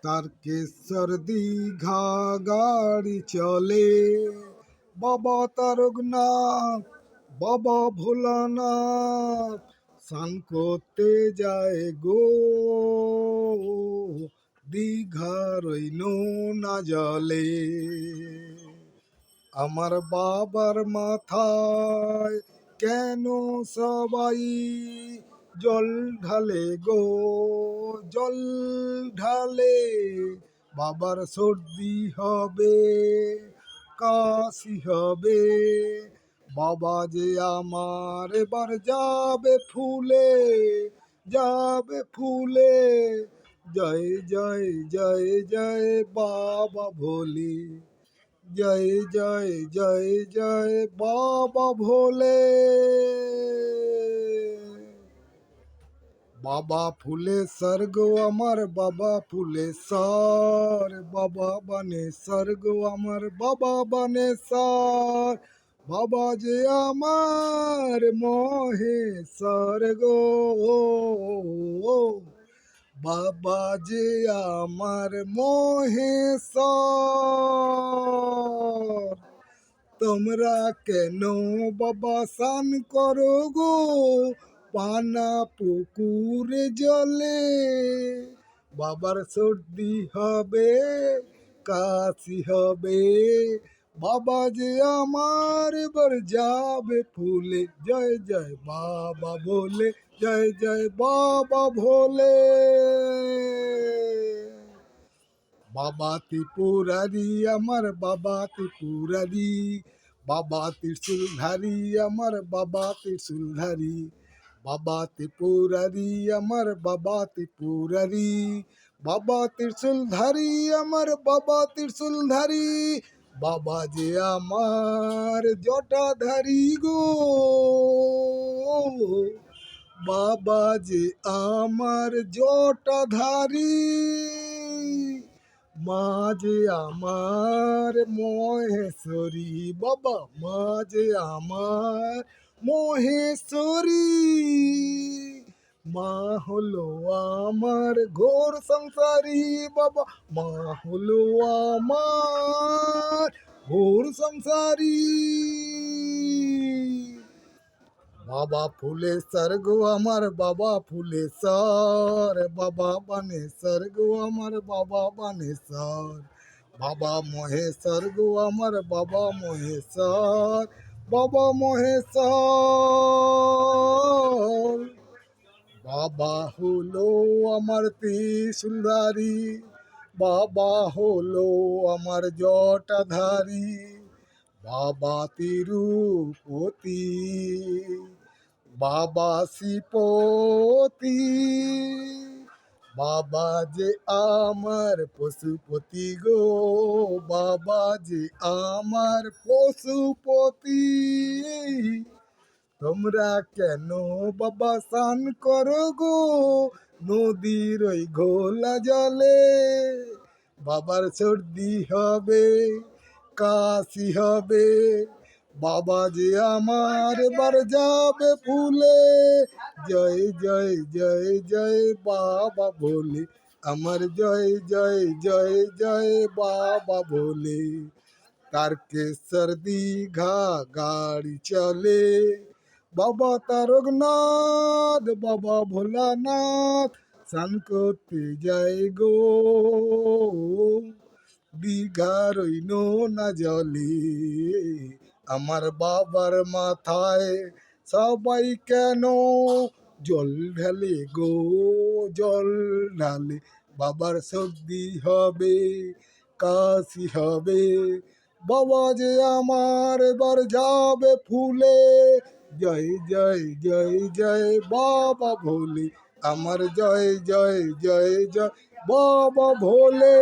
তারকেশ্বর দীঘা গাড়ি চলে, বাবা তারকনাথ, বাবা ভোলানাথ স্নান করতে যায় গো, দীঘার ওই নোনা জলে। আমার বাবার মাথায় কেন সবাই জল ঢালে গো, জল ঢালে? বাবার সর্দি হবে, কাশি হবে, বাবা যে আমার এবার যাবে ফুলে, যাবে ফুলে। জয় জয় জয় জয় বাবা ভোলে, জয় জয় জয় জয় বাবা ভোলে। বাবা ফুলেশ্বর গো আমার বাবা ফুলেশ্বর, বাবা বানেশ্বর গো আমার বাবা বানেশ্বর, বাবা যে আমার মহেশ্বর গো, বাবা যে আমার মহেশ্বর। তোমরা কেন বাবা স্নান করো গো পানা পুকুরে জলে? বাবার সর্দি হবে, কাশি হবে, বাবা যে আমার এবার যাবে ফুলে। জয় জয় বাবা ভোলে, জয় জয় বাবা ভোলে। বাবা ত্রিপুরারি আমার বাবা ত্রিপুরারি, বাবা ত্রিশূলধারী আমার বাবা ত্রিশূলধারী, বাবা ত্রিপুরারি আমার বাবা ত্রিপুরারি, বাবা ত্রিশূলধারী আমার বাবা ত্রিশূলধারী, বাবা যে আমার জটাধারী গো, বাবা যে আমার জটাধারী, মা যে আমার মহেশ্বরী, বাবা মা যে আমার মহেশ্বরী, মা হলো আমার ঘোর সংসারী, বাবা মা হলো আমার ঘোর সংসারী। বাবা ফুলেশ্বর গো আমার বাবা ফুলেশ্বর, বাবা বানেশ্বর গো আমার বাবা বানেশ্বর, বাবা মহেশ্বর গো আমার বাবা মহেশ্বর, বাবা মহেশ্বর। বাবা হলো আমার ত্রিশূলধারী, বাবা হলো আমার জটাধারী, বাবা তিরুপতি, বাবা শ্রীপতি, বাবা যে আমার পশুপতি গো, বাবা যে আমার পশুপতি। তোমরা কেন বাবা স্নান করো গো নদীর ওই ঘোলা জলে? বাবার সর্দি হবে, কাশি হবে, বাবা যে আমার এবার যাবে ফুলে। জয় জয় জয় জয় বাবা ভোলে, আমার জয় জয় জয় জয় বাবা ভোলে। তারকেশ্বর দীঘা গাড়ি চলে, বাবা তারকনাথ, বাবা ভোলানাথ স্নান করতে যায় গো, দীঘার ওই নোনা জলে। আমার বাবার মাথায় সবাই কেন জল ঢালে গো, জল ঢালে? বাবার সর্দি হবে, কাশি হবে, বাবা যে আমার এবার যাবে ফুলে। জয় জয় জয় জয় বাবা ভোলে, আমার জয় জয় জয় জয় বাবা ভোলে।